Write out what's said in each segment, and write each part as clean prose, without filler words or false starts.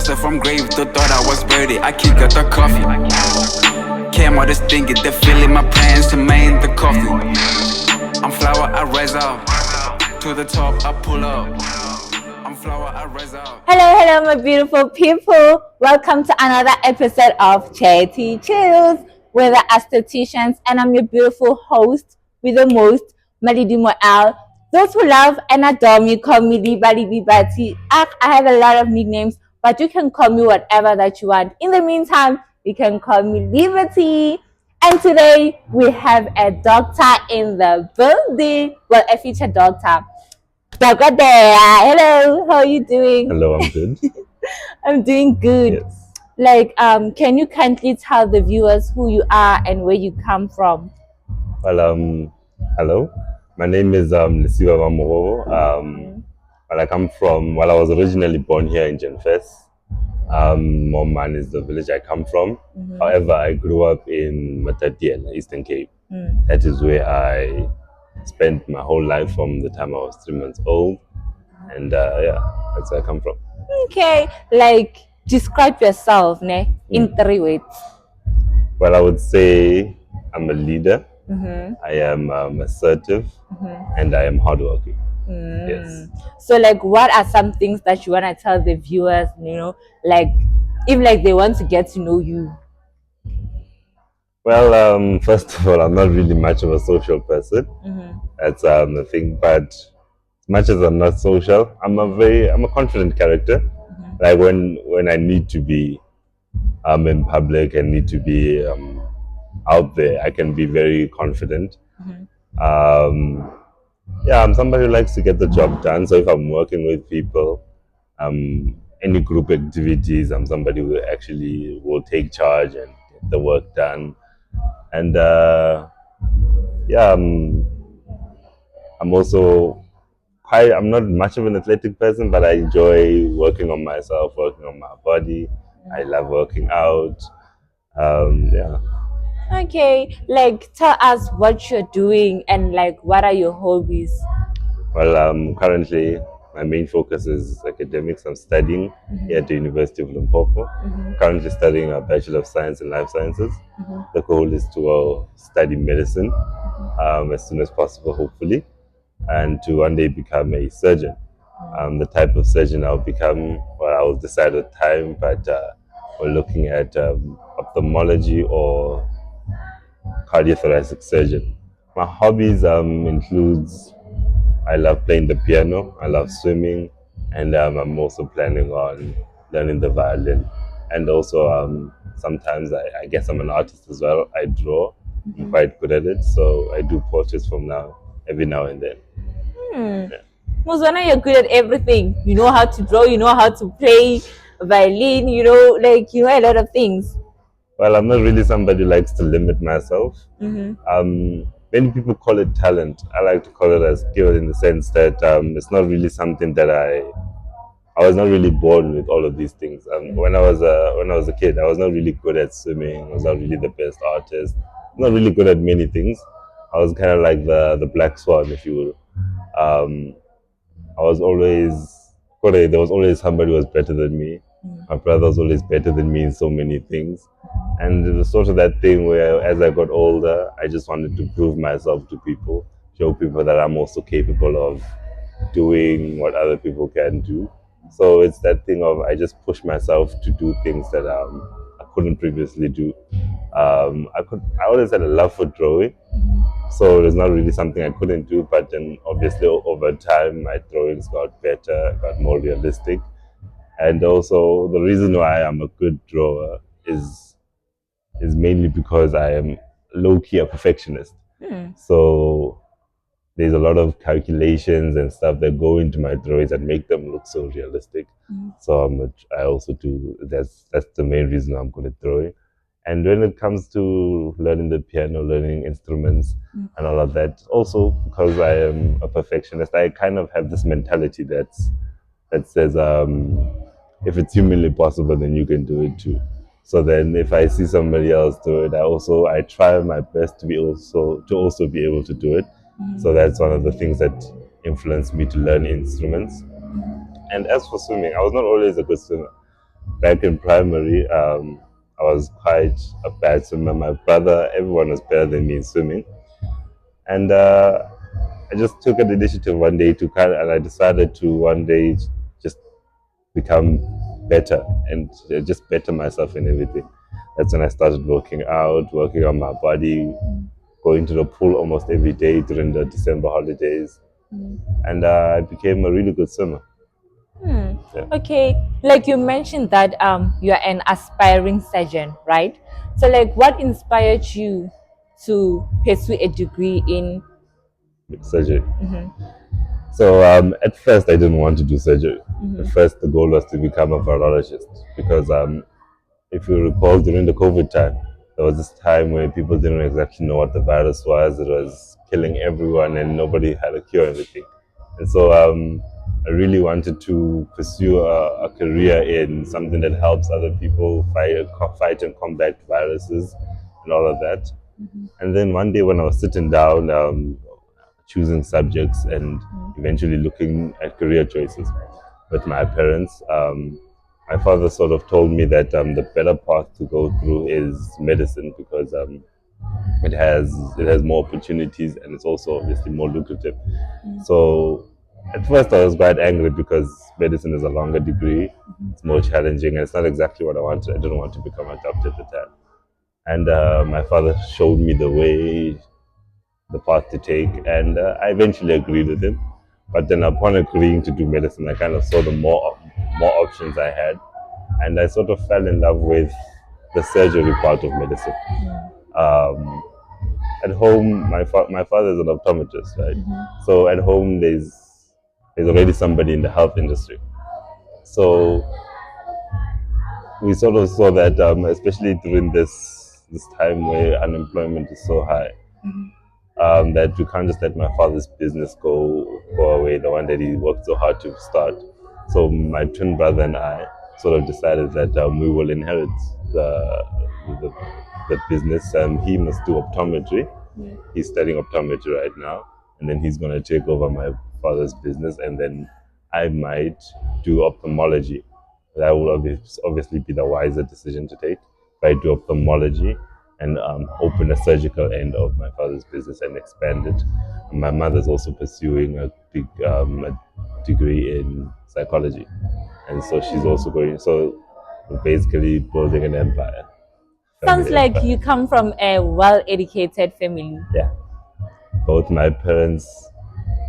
Hustle from grave, they thought I was birdie. I kick out the coffee. Came out this thing, get the feeling, my plans to main the coffee. I'm flower, I rise up. To the top, I pull up. I'm flower, I rise up. Hello, my beautiful people. Welcome to another episode of Chatty Chills with the aestheticians, and I'm your beautiful host with the most, Malidi Moel. Those who love and adore me call me Liba Libati. I have a lot of nicknames, but you can call me whatever that you want. In the meantime, you can call me Liberty. And today we have a doctor in the building. Well, a featured doctor. Dr. Dea, hello, how are you doing? Hello, I'm good. I'm doing good. Yes. Can you kindly tell the viewers who you are and where you come from? Well, hello. My name is Lesiba. I come from, I was originally born here in Genfes. Moman is the village I come from. However, I grew up in Matatiela, Eastern Cape. That is where I spent my whole life from the time I was 3 months old. And that's where I come from. Okay, describe yourself in 3 words. Well, I would say I'm a leader. I am assertive, and I am hardworking. Yes. So, what are some things that you want to tell the viewers, if they want to get to know you? Well, first of all, I'm not really much of a social person. That's the thing. But as much as I'm not social, I'm a confident character. Like when I need to be in public and need to be out there, I can be very confident. I'm somebody who likes to get the job done. So if I'm working with people, any group activities, I'm somebody who actually will take charge and get the work done. And I'm also I'm not much of an athletic person, but I enjoy working on myself, working on my body. I love working out. Okay, tell us what you're doing and what are your hobbies? Well, currently my main focus is academics. I'm studying here at the University of Limpopo. Currently studying a Bachelor of Science in Life Sciences. The goal is to study medicine as soon as possible, hopefully, and to one day become a surgeon. The type of surgeon I'll become, well, I'll decide at time, but we're looking at ophthalmology or cardiothoracic surgeon. My hobbies includes I love playing the piano, I love swimming, and I'm also planning on learning the violin. And also sometimes I guess I'm an artist as well. I draw. I'm quite good at it, so I do portraits from now every now and then. Muzwana, you're good at everything. You know how to draw, you know how to play violin, you know a lot of things. Well, I'm not really somebody who likes to limit myself. Many people call it talent. I like to call it a skill in the sense that it's not really something that I was not really born with all of these things. When I was a kid, I was not really good at swimming. I was not really the best artist. I was not really good at many things. I was kind of like the black swan, if you will. I was there was always somebody who was better than me. My brother was always better than me in so many things. And it was sort of that thing where as I got older, I just wanted to prove myself to people, show people that I'm also capable of doing what other people can do. So it's that thing of I just push myself to do things that I couldn't previously do. I always had a love for drawing, so it's not really something I couldn't do. But then obviously over time, my drawings got better, got more realistic, and also the reason why I'm a good drawer is mainly because I am low key a perfectionist. So there's a lot of calculations and stuff that go into my drawings that make them look so realistic. So I also do that's the main reason I'm good at drawing. And when it comes to learning the piano, learning instruments and all of that, also because I am a perfectionist, I kind of have this mentality that says if it's humanly possible, then you can do it too. So then if I see somebody else do it, I try my best to be also be able to do it. So that's one of the things that influenced me to learn instruments. And as for swimming, I was not always a good swimmer. back in primary, I was quite a bad swimmer. My brother, everyone was better than me in swimming, and I just took an initiative one day and I decided to one day just become better and just better myself in everything. That's when I started working out, working on my body, going to the pool almost every day during the December holidays, and I became a really good swimmer. Yeah. Okay, like you mentioned that you're an aspiring surgeon, right? So like what inspired you to pursue a degree in Surgery. So at first, I didn't want to do surgery. At first, the goal was to become a virologist because if you recall, during the COVID time, there was this time where people didn't exactly know what the virus was. It was killing everyone, and nobody had a cure and everything. And so I really wanted to pursue a career in something that helps other people fight and combat viruses and all of that. And then one day when I was sitting down, choosing subjects and eventually looking at career choices with my parents, my father sort of told me that the better path to go through is medicine because it has more opportunities and it's also obviously more lucrative. So at first I was quite angry because medicine is a longer degree, it's more challenging, and it's not exactly what I wanted. I didn't want to become a doctor at the time. And my father showed me the way, the path to take, and I eventually agreed with him. But then, upon agreeing to do medicine, I kind of saw the more options I had, and I sort of fell in love with the surgery part of medicine. Um, at home, my father is an optometrist, right? So at home, there's already somebody in the health industry. So we sort of saw that, especially during this time where unemployment is so high, that we can't just let my father's business go away, the one that he worked so hard to start. So my twin brother and I sort of decided that we will inherit the, the business. He must do optometry. He's studying optometry right now, and then he's going to take over my father's business, and then I might do ophthalmology. That will obviously be the wiser decision to take. If I do ophthalmology and open a surgical end of my father's business and expand it. And my mother's also pursuing a degree in psychology, and so she's also going. So we're basically building an empire. sounds Family like empire. you come from a well-educated family. Yeah. Both my parents,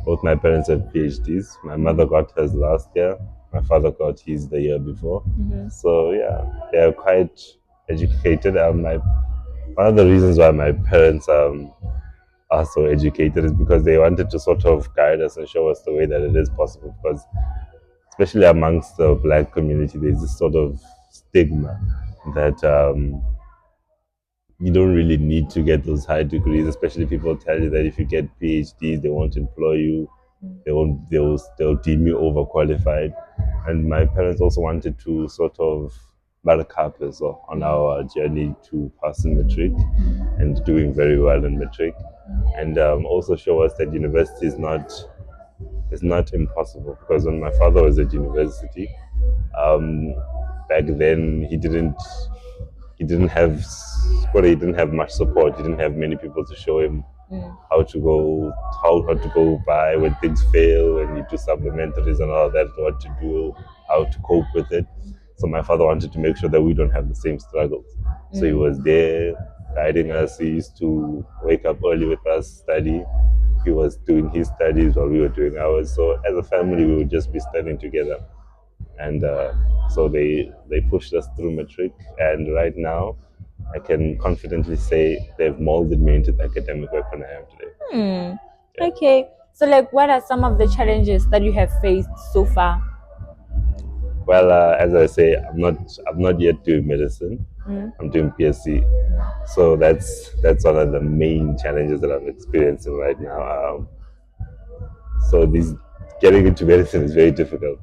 both my parents have PhDs. My mother got hers last year. My father got his the year before. So yeah, they are quite educated. One of the reasons why my parents are so educated is because they wanted to sort of guide us and show us the way that it is possible. Because especially amongst the black community, there's this sort of stigma that you don't really need to get those high degrees. Especially people tell you that if you get PhDs, they won't employ you. They'll deem you overqualified. And my parents also wanted to sort of buttercup us on our journey to passing matric and doing very well in matric, and also show us that university is not impossible. Because when my father was at university, um, back then he didn't have he didn't have much support. He didn't have many people to show him how to go how to go by when things fail, when you do supplementaries and all that, what to do, how to cope with it. So my father wanted to make sure that we don't have the same struggles. So he was there guiding us. He used to wake up early with us, study. He was doing his studies while we were doing ours. So as a family, we would just be studying together. And so they pushed us through matric. And right now, I can confidently say they've molded me into the academic weapon I am today. Okay, so like what are some of the challenges that you have faced so far? Well, as I say, I'm not yet doing medicine. I'm doing PSC. So that's one of the main challenges that I'm experiencing right now. So these getting into medicine is very difficult.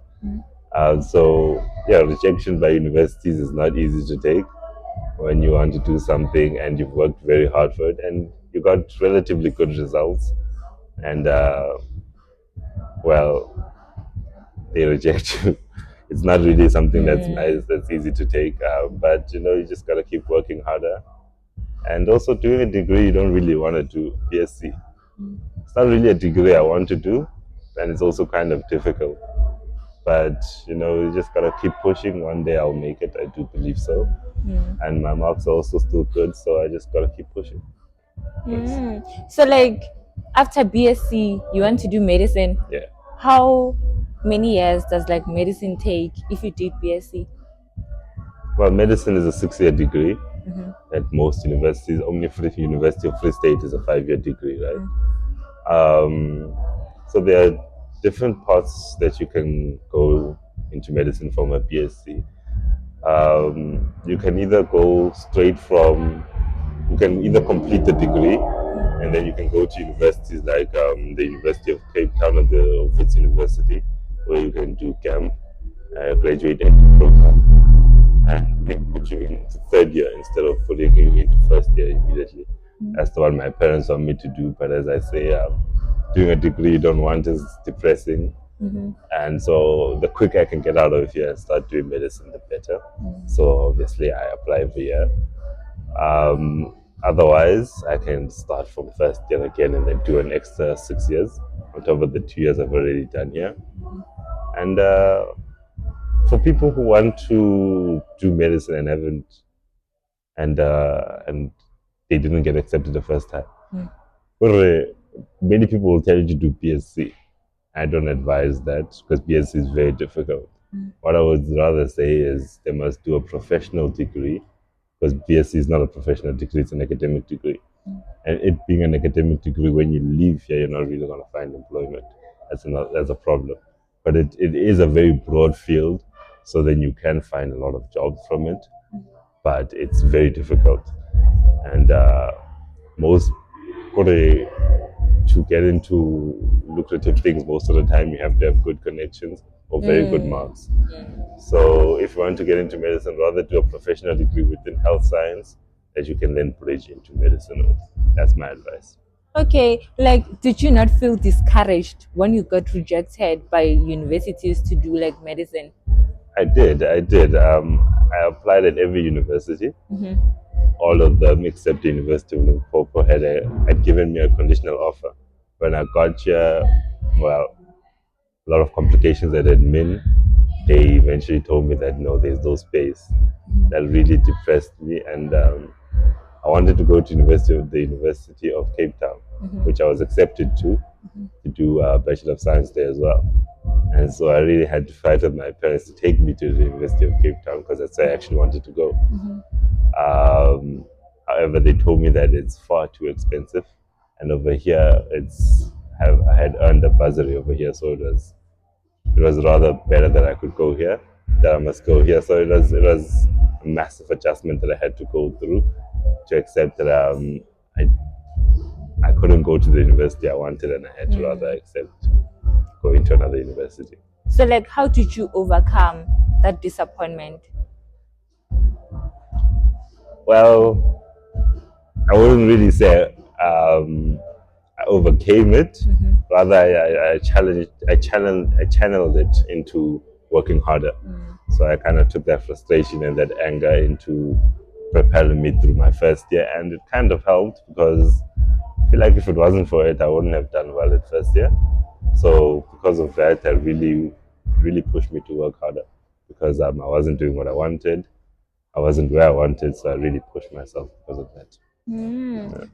So yeah, rejection by universities is not easy to take when you want to do something and you've worked very hard for it and you got relatively good results, and well, they reject you. it's not really something that's nice, that's easy to take. But you just gotta keep working harder. And also doing a degree you don't really want to do, BSc. It's not really a degree I want to do, and it's also kind of difficult. But you just gotta keep pushing. One day I'll make it. I do believe so. And my marks are also still good, so I just gotta keep pushing. So like after BSc, you want to do medicine. Yeah. How many years does like medicine take if you did BSc? Well, medicine is a 6-year degree at most universities. Only Free University of Free State is a 5-year degree, right? So there are different paths that you can go into medicine from a BSc. You can either go straight from, you can either complete the degree and then you can go to universities like the University of Cape Town or the Wits University, where you can do camp, graduate entry program, and they put you into 3rd year instead of putting you into 1st year immediately. That's the one my parents want me to do, but as I say, doing a degree you don't want is depressing. And so the quicker I can get out of here and start doing medicine, the better. So obviously I apply every year. Otherwise, I can start from 1st year again and then do an extra 6 years on top of the 2 years I've already done here. And for people who want to do medicine and haven't, and they didn't get accepted the first time, many people will tell you to do BSc. I don't advise that because BSc is very difficult. What I would rather say is they must do a professional degree, because BSc is not a professional degree, it's an academic degree. And it being an academic degree, when you leave here, you're not really going to find employment. That's a problem. But it is a very broad field, so then you can find a lot of jobs from it. But it's very difficult. And most to get into lucrative things, most of the time you have to have good connections or very good marks. So if you want to get into medicine, rather do a professional degree within health science that you can then bridge into medicine with. That's my advice. Okay, like did you not feel discouraged when you got rejected by universities to do like medicine? I did. I applied at every university. All of them except the University of Limpopo had given me a conditional offer. When I got here, well, a lot of complications at admin. They eventually told me that no, there's no space. That really depressed me, and I wanted to go to the University of Cape Town, which I was accepted to do a Bachelor of Science there as well. And so I really had to fight with my parents to take me to the University of Cape Town because that's where I actually wanted to go. However, they told me that it's far too expensive, and over here I had earned a bursary over here, so it was rather better that I could go here, that I must go here. So it was a massive adjustment that I had to go through to accept that I couldn't go to the university I wanted, and I had to rather accept going to another university. So like how did you overcome that disappointment? Well, I wouldn't really say I overcame it. Rather, I channeled it into working harder. So I kind of took that frustration and that anger into propelling me through my 1st year, and it kind of helped because I feel like if it wasn't for it, I wouldn't have done well at 1st year. So because of that, that really pushed me to work harder because I wasn't doing what I wanted. I wasn't where I wanted, so I really pushed myself because of that.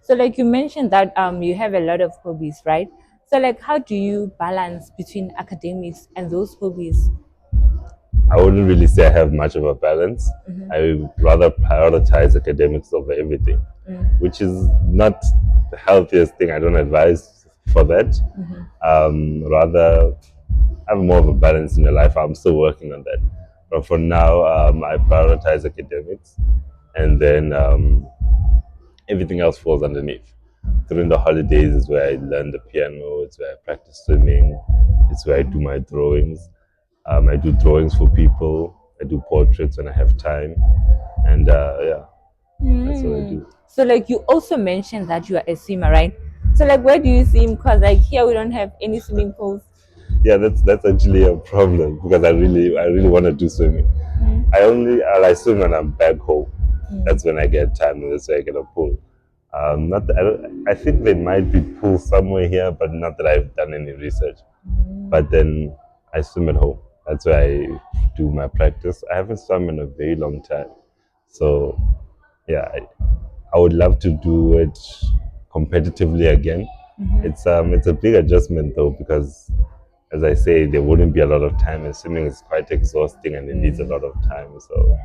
So like you mentioned that you have a lot of hobbies, right? So like how do you balance between academics and those hobbies? I wouldn't really say I have much of a balance. I would rather prioritize academics over everything, which is not the healthiest thing. I don't advise for that. Rather, have more of a balance in your life. I'm still working on that. But for now, I prioritize academics, and then everything else falls underneath. During the holidays is where I learn the piano, it's where I practice swimming, it's where I do my drawings. I do drawings for people, I do portraits when I have time, and yeah, that's what I do. So like you also mentioned that you are a swimmer, right? So like where do you swim? Because like here we don't have any swimming pools. Yeah, that's actually a problem because I really want to do swimming. I swim when I'm back home. That's when I get time, and that's when I get a pool. Not that, I think there might be pools somewhere here, but not that I've done any research. But then I swim at home. That's where I do my practice. I haven't swum in a very long time, so yeah, I would love to do it competitively again. It's a big adjustment though because, as I say, there wouldn't be a lot of time, and swimming is quite exhausting and it needs a lot of time. So,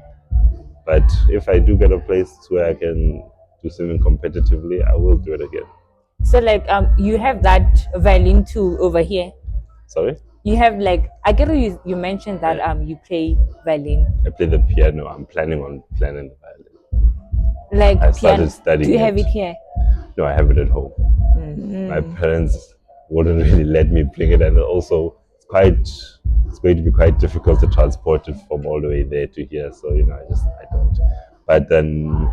but if I do get a place where I can do swimming competitively, I will do it again. So like you have that violin too over here. Sorry, You have like I get you mentioned that you play violin. I play the piano. I'm planning on playing the violin. Like I started piano. studying Do you have it. it here? No, I have it at home. My parents wouldn't really let me bring it, and also it's going to be quite difficult to transport it from all the way there to here. So I don't. But then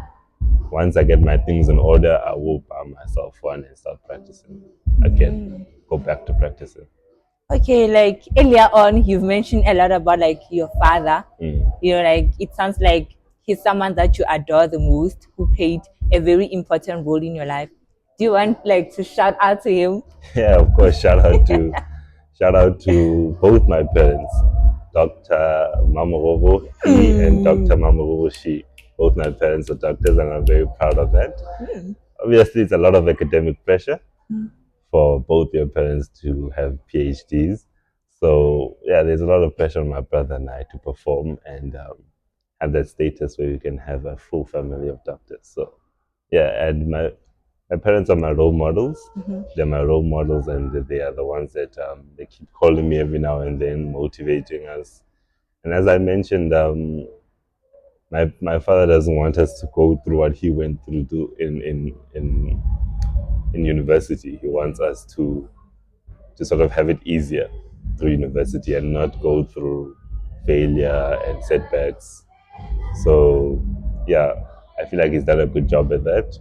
once I get my things in order, I will buy myself one and start practicing again. Go back to practicing. Okay, like earlier on, you've mentioned a lot about like your father. Mm. You know, like it sounds like he's someone that you adore the most, who played a very important role in your life. Do you want like to shout out to him? Yeah, of course. Shout out to both my parents, Dr. Mamorobo, he and Dr. Mamorobo, she. Both my parents are doctors, and I'm very proud of that. Obviously, it's a lot of academic pressure for both your parents to have PhDs. So yeah, there's a lot of pressure on my brother and I to perform and have that status where we can have a full family of doctors. So yeah, and my parents are my role models. They're my role models, and they are the ones that they keep calling me every now and then, motivating us. And as I mentioned, my father doesn't want us to go through what he went through in university. He wants us to sort of have it easier through university and not go through failure and setbacks. So yeah, I feel like he's done a good job at that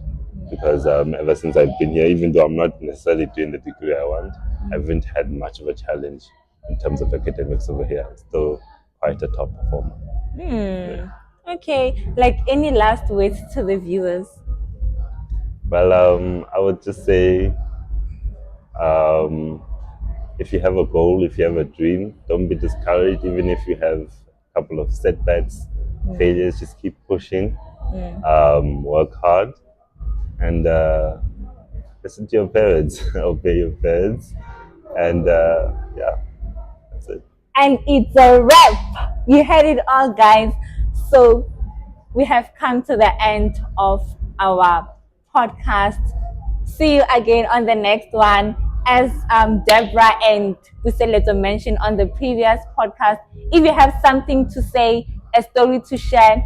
because ever since I've been here, even though I'm not necessarily doing the degree I want, I haven't had much of a challenge in terms of academics over here. I'm still quite a top performer. Okay, like any last words to the viewers? Well, I would just say, um, if you have a goal, if you have a dream, don't be discouraged. Even if you have a couple of setbacks, failures, just keep pushing. Work hard, and listen to your parents, obey your parents, and yeah, that's it. And it's a wrap. You heard it all, guys. So we have come to the end of our podcast. See you again on the next one. As Deborah and Buseleto mentioned on the previous podcast, if you have something to say, a story to share,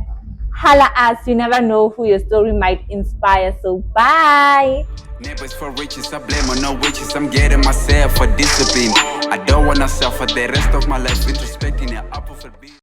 holla us. You never know who your story might inspire. So bye. Neighbors for riches, I blame on no witches. I'm getting myself for discipline. I don't wanna suffer the rest of my life introspecting the apple for